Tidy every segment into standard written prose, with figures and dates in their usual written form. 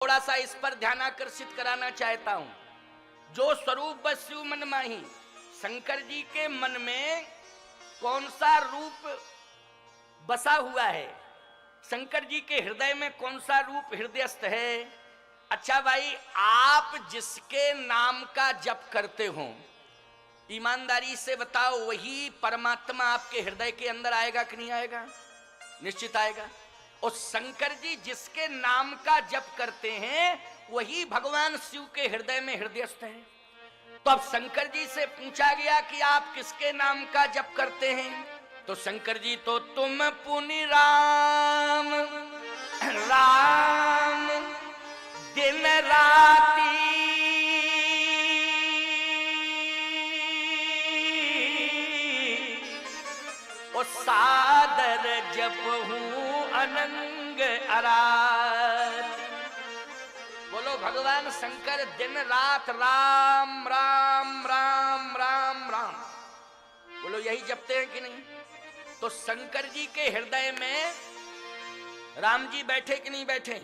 थोड़ा सा इस पर ध्यान आकर्षित कराना चाहता हूं। जो स्वरूप बस शिव मन माही, शंकर जी के मन में कौन सा रूप बसा हुआ है, शंकर जी के हृदय में कौन सा रूप हृदयस्थ है। अच्छा भाई, आप जिसके नाम का जप करते हो, ईमानदारी से बताओ, वही परमात्मा आपके हृदय के अंदर आएगा कि नहीं आएगा? निश्चित आएगा। और शंकर जी जिसके नाम का जप करते हैं, वही भगवान शिव के हृदय में हृदयस्थ है। तो अब शंकर जी से पूछा गया कि आप किसके नाम का जप करते हैं? तो शंकर जी तो तुम पुनि राम राम दिन राती और सादर जप हूं अनंग आराध। बोलो भगवान शंकर दिन रात राम राम राम राम राम, बोलो यही जपते हैं कि नहीं? तो शंकर जी के हृदय में राम जी बैठे कि नहीं बैठे?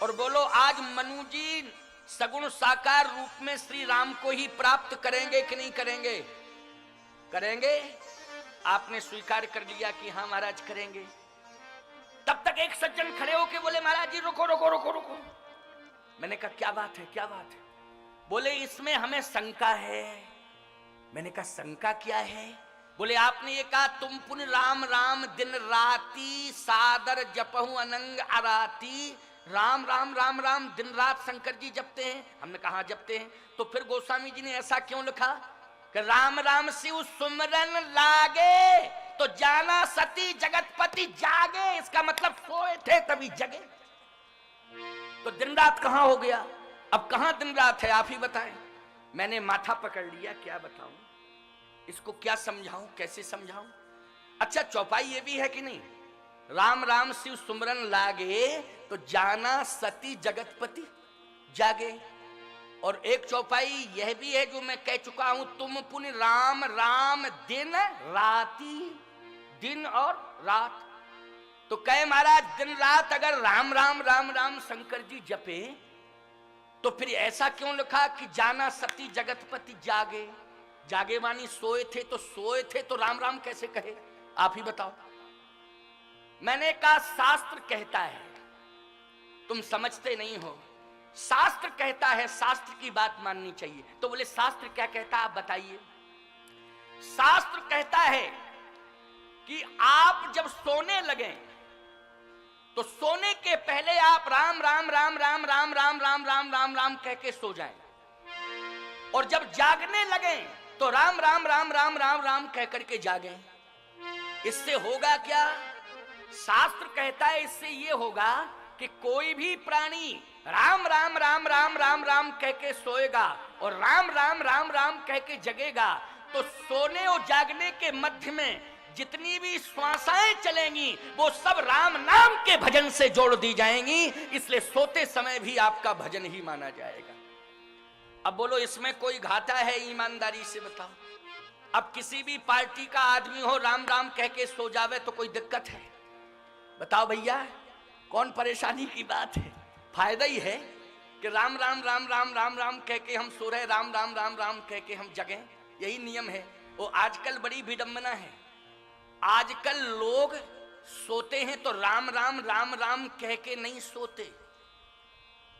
और बोलो आज मनु जी सगुण साकार रूप में श्री राम को ही प्राप्त करेंगे कि नहीं करेंगे? करेंगे। आपने स्वीकार कर लिया कि हाँ महाराज करेंगे। तब तक एक सज्जन खड़े होके बोले महाराज जी रुको रुको रुको रुको। मैंने कहा क्या बात है, क्या बात है? बोले इसमें हमें शंका है। मैंने कहा शंका क्या है? बोले आपने ये कहा तुम पुन राम राम दिन राती सादर जपहु अनंग आराती, राम राम राम राम दिन रात शंकर जी जपते हैं। हमने कहा जपते हैं। तो फिर गोस्वामी जी ने ऐसा क्यों लिखा कि राम राम शिव सुमरन लागे तो जाना सती जगतपति जागे। इसका मतलब सोए थे तभी जगे। तो दिन रात कहां हो गया? अब कहां दिन रात है, आप ही बताएं। मैंने माथा पकड़ लिया, क्या बताऊं इसको, क्या समझाऊं, कैसे समझाऊं? अच्छा चौपाई ये भी है कि नहीं, राम राम शिव सुमरन लागे तो जाना सती जगतपति जागे। और एक चौपाई यह भी है जो मैं कह चुका हूं, तुम पुनि राम राम दिन राती, दिन और रात। तो कहे महाराज दिन रात अगर राम राम राम राम शंकर जी जपे, तो फिर ऐसा क्यों लिखा कि जाना सती जगतपति जागे? जागे मानी सोए थे, तो सोए थे तो राम राम कैसे कहे? आप ही बताओ। मैंने कहा शास्त्र कहता है, तुम समझते नहीं हो। शास्त्र कहता है, शास्त्र की बात माननी चाहिए। तो बोले शास्त्र क्या कहता है, आप बताइए। शास्त्र कहता है कि आप जब सोने लगे तो सोने के पहले आप राम राम राम राम राम राम राम राम राम राम कह के सो जाएं, और जब जागने लगे तो राम राम राम राम राम राम कह करके जागे। इससे होगा क्या? शास्त्र कहता है इससे ये होगा कि कोई भी प्राणी राम राम राम राम राम राम कह के सोएगा और राम राम राम राम कह के जगेगा, तो सोने और जागने के मध्य में जितनी भी श्वासाएं चलेंगी वो सब राम नाम के भजन से जोड़ दी जाएंगी। इसलिए सोते समय भी आपका भजन ही माना जाएगा। अब बोलो इसमें कोई घाटा है? ईमानदारी से बताओ। अब किसी भी पार्टी का आदमी हो राम राम कह के सो जावे तो कोई दिक्कत है? बताओ भैया, कौन परेशानी की बात है? फायदा ही है कि राम राम राम राम राम राम कह के हम सो रहे, राम राम राम राम कह के हम जगें, यही नियम है। वो आजकल बड़ी विडंबना है, आजकल लोग सोते हैं तो राम राम राम राम कह के नहीं सोते।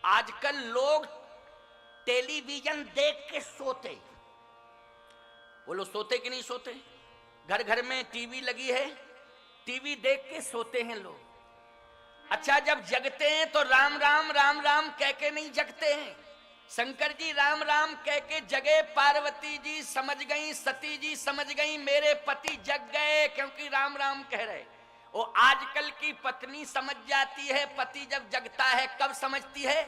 आजकल लोग टेलीविजन देख के सोते। बोलो सोते कि नहीं सोते? घर घर में टीवी लगी है, टीवी देख के सोते हैं लोग। अच्छा जब जगते हैं तो राम राम राम राम कह के नहीं जगते हैं। शंकर जी राम राम कह के जगे, पार्वती जी समझ गई, सती जी समझ गई, मेरे पति जग गए क्योंकि राम राम कह रहे। वो आजकल की पत्नी समझ जाती है, पति जब जगता है कब समझती है?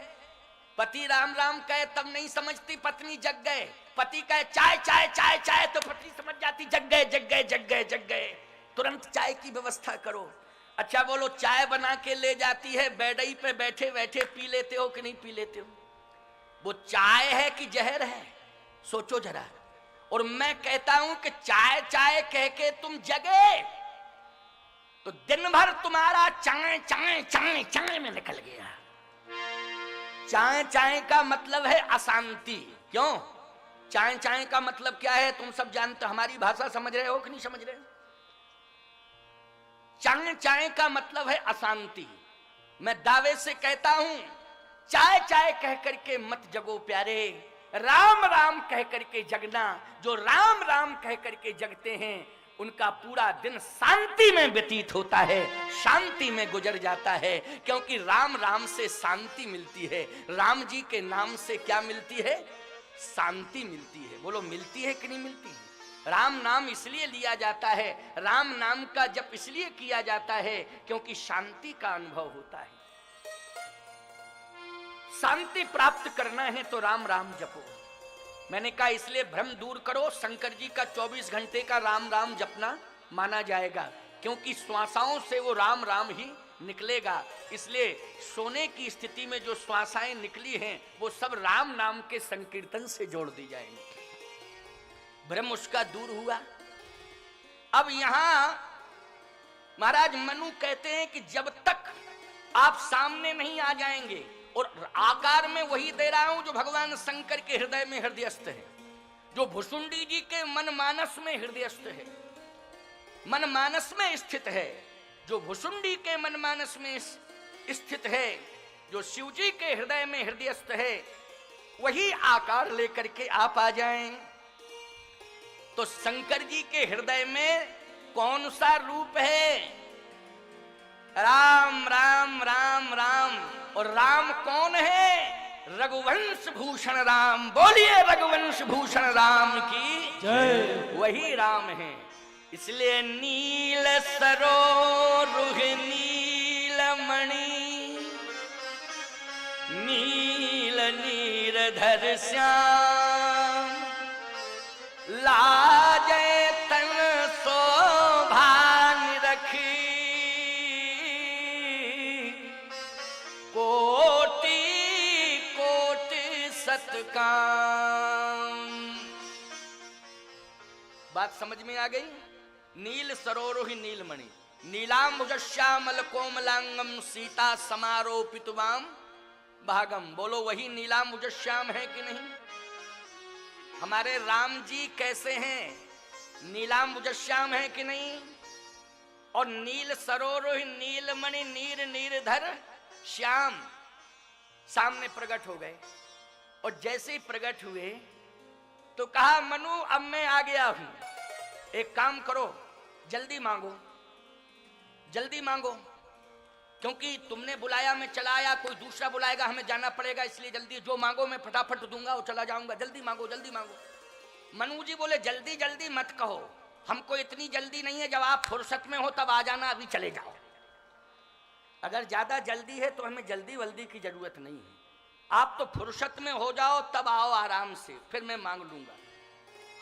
पति राम राम कहे तब नहीं समझती पत्नी जग गए। पति कहे चाय चाय चाय चाय तो पत्नी समझ जाती जग गए जग गए जग गए जग गए, तुरंत चाय की व्यवस्था करो। अच्छा बोलो चाय बना के ले जाती है, बेडई पे बैठे बैठे पी लेते हो कि नहीं पी लेते हो? वो चाय है कि जहर है? सोचो जरा। और मैं कहता हूं कि चाय चाय कह के तुम जगे तो दिन भर तुम्हारा चाय चाय चाय चाय में निकल गया। चाय चाय का मतलब है अशांति। क्यों? चाय चाय का मतलब क्या है? तुम सब जानते, हमारी भाषा समझ रहे हो कि नहीं समझ रहे? चाय चाय का मतलब है अशांति। मैं दावे से कहता हूं, चाय चाय कह करके मत जगो प्यारे, राम राम कह करके जगना। जो राम राम कह करके जगते हैं उनका पूरा दिन शांति में व्यतीत होता है, शांति में गुजर जाता है। क्योंकि राम राम से शांति मिलती है। राम जी के नाम से क्या मिलती है? शांति मिलती है। बोलो मिलती है कि नहीं मिलती है? राम नाम इसलिए लिया जाता है, राम नाम का जप इसलिए किया जाता है क्योंकि शांति का अनुभव होता है। शांति प्राप्त करना है तो राम राम जपो। मैंने कहा इसलिए भ्रम दूर करो, शंकर जी का 24 घंटे का राम राम जपना माना जाएगा, क्योंकि श्वासाओं से वो राम राम ही निकलेगा। इसलिए सोने की स्थिति में जो श्वासाएं निकली हैं वो सब राम नाम के संकीर्तन से जोड़ दी जाएंगी। भ्रम उसका दूर हुआ। अब यहां महाराज मनु कहते हैं कि जब तक आप सामने नहीं आ जाएंगे, और आकार में वही दे रहा हूं जो भगवान शंकर के हृदय में हृदयस्थ है, जो भुसुंडी जी के मन मानस में हृदयस्थ है, मन मानस में स्थित है, जो भुसुंडी के मन मानस में स्थित है, जो शिव जी के हृदय में हृदयस्थ है, वही आकार लेकर के आप आ जाएं। तो शंकर जी के हृदय में कौन सा रूप है? राम राम राम राम। और राम कौन है? रघुवंश भूषण राम। बोलिए रघुवंश भूषण राम की जय। वही राम है। इसलिए नील सरोरुह नीलमणि, नील नीरधर श्याम, लाजय तन शोभा निरखी, कोटि कोटि सतकाम। बात समझ में आ गई? नील सरोरुह नीलमणि, नीलांबुजश्यामल कोमलांगम, सीता समारोपितवाम भागम। बोलो वही नीलांबुजश्याम है कि नहीं? हमारे राम जी कैसे हैं? नीलांबुजश्याम है कि नहीं? और नील सरोरुह नीलमणि, नीर नीरधर श्याम सामने प्रकट हो गए। और जैसे ही प्रकट हुए तो कहा मनु अब मैं आ गया हूं, एक काम करो, जल्दी मांगो, जल्दी मांगो, क्योंकि तुमने बुलाया मैं चला आया, कोई दूसरा बुलाएगा हमें जाना पड़ेगा, इसलिए जल्दी जो मांगो मैं फटाफट दूंगा और चला जाऊंगा, जल्दी मांगो जल्दी मांगो। मनु जी बोले जल्दी जल्दी मत कहो, हमको इतनी जल्दी नहीं है, जब आप फुर्सत में हो तब आ जाना, अभी चले जाओ। अगर ज्यादा जल्दी है तो हमें जल्दी वल्दी की जरूरत नहीं है, आप तो फुर्सत में हो जाओ तब आओ आराम से, फिर मैं मांग लूंगा,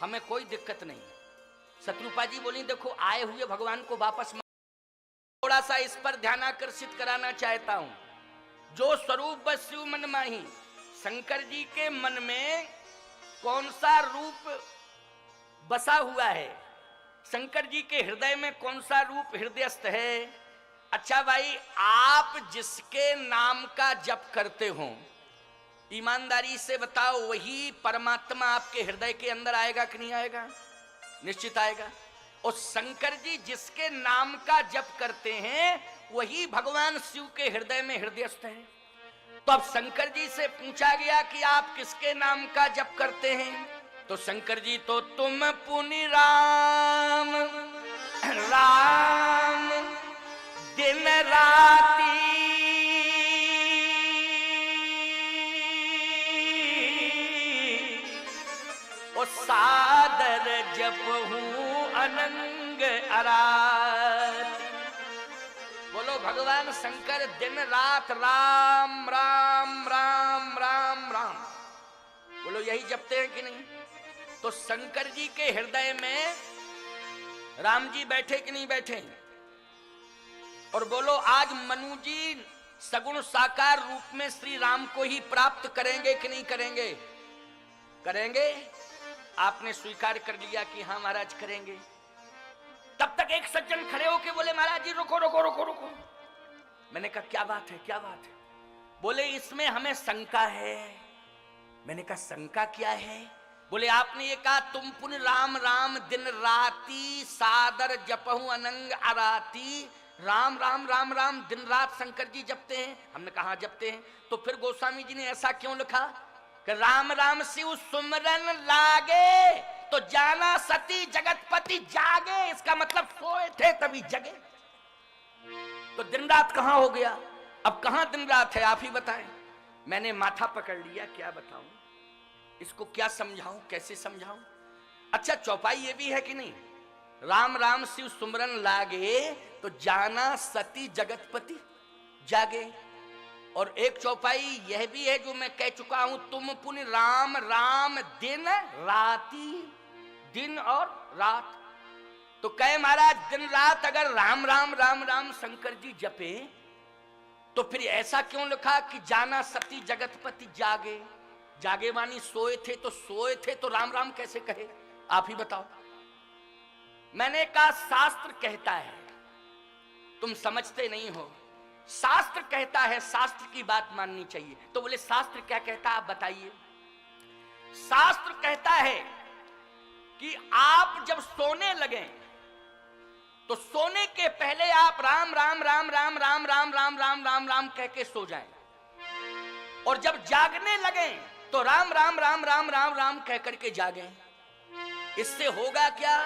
हमें कोई दिक्कत नहीं। शत्रुपा जी बोली देखो आए हुए भगवान को वापस, थोड़ा सा इस पर ध्यान आकर्षित कराना चाहता हूं। जो स्वरूप बस शिव मन माही, शंकर जी के मन में कौन सा रूप बसा हुआ है? शंकर जी के हृदय में कौन सा रूप हृदयस्थ है? अच्छा भाई, आप जिसके नाम का जप करते हो, ईमानदारी से बताओ वही परमात्मा आपके हृदय के अंदर आएगा कि नहीं आएगा? निश्चित आएगा। और शंकर जी जिसके नाम का जप करते हैं वही भगवान शिव के हृदय में हृदयस्थ है। तो अब शंकर जी से पूछा गया कि आप किसके नाम का जप करते हैं? तो शंकर जी तो तुम पुनि राम राम दिन राती, और सादर जप हूं अनंग अरात। बोलो भगवान शंकर दिन रात राम राम राम राम राम, बोलो यही जपते हैं कि नहीं? तो शंकर जी के हृदय में राम जी बैठे कि नहीं बैठे? और बोलो आज मनु जी सगुण साकार रूप में श्री राम को ही प्राप्त करेंगे कि नहीं करेंगे? करेंगे। आपने स्वीकार कर लिया कि हाँ महाराज करेंगे। तब तक एक सज्जन खड़े होके बोले महाराज जी रुको रुको रुको रुको। मैंने कहा क्या बात है क्या बात है? बोले इसमें हमें शंका है। मैंने कहा शंका क्या है? बोले आपने ये कहा तुम पुन राम राम दिन राती सादर जपहु अनंग अराती, राम राम राम राम दिन रात शंकर जी जपते हैं। हमने कहा जपते हैं। तो फिर गोस्वामी जी ने ऐसा क्यों लिखा कि राम राम शिव सुमरन लागे तो जाना सती जगतपति जागे, इसका मतलब सोए थे तभी जगे। तो दिन रात कहां हो गया? अब कहां दिन रात है आप ही बताएं। मैंने माथा पकड़ लिया, क्या बताऊं इसको, क्या समझाऊं, कैसे समझाऊं। अच्छा चौपाई ये भी है कि नहीं, राम राम शिव सुमरन लागे तो जाना सती जगतपति जागे। और एक चौपाई यह भी है जो मैं कह चुका हूं, तुम पुन राम राम दिन राती, दिन और रात। तो कहे महाराज दिन रात अगर राम राम राम राम शंकर जी जपे तो फिर ऐसा क्यों लिखा कि जाना सती जगतपति जागे? जागे मानी सोए थे, तो सोए थे तो राम राम कैसे कहे, आप ही बताओ। मैंने कहा शास्त्र कहता है, तुम समझते नहीं हो। शास्त्र कहता है, शास्त्र की बात माननी चाहिए। तो बोले शास्त्र क्या कहता है आप बताइए। शास्त्र कहता है कि आप जब सोने लगे तो सोने के पहले आप राम राम राम राम राम राम राम राम राम राम कह के सो जाएं, और जब जागने लगे तो राम राम राम राम राम राम कह करके जागे। इससे होगा क्या?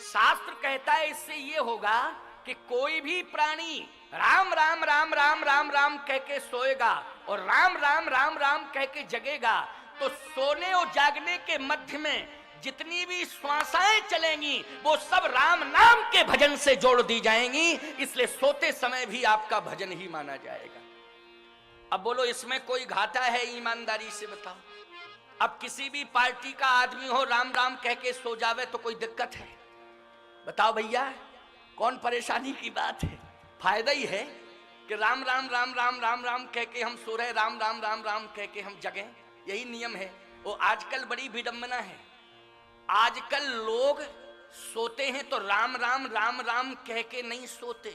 शास्त्र कहता है इससे ये होगा कि कोई भी प्राणी राम राम राम राम राम राम कह के सोएगा और राम राम राम राम कह के जगेगा, तो सोने और जागने के मध्य में जितनी भी श्वासाएं चलेंगी वो सब राम नाम के भजन से जोड़ दी जाएंगी। इसलिए सोते समय भी आपका भजन ही माना जाएगा। अब बोलो इसमें कोई घाटा है? ईमानदारी से बताओ। अब किसी भी पार्टी का आदमी हो राम राम कह के सो जावे तो कोई दिक्कत है? बताओ भैया, कौन परेशानी की बात है? फायदा ही है कि राम राम राम राम राम राम कह के हम सो रहे, राम राम राम राम कह के हम जगें, यही नियम है। वो आजकल बड़ी विडंबना है, आजकल लोग सोते हैं तो राम राम राम राम कह के नहीं सोते,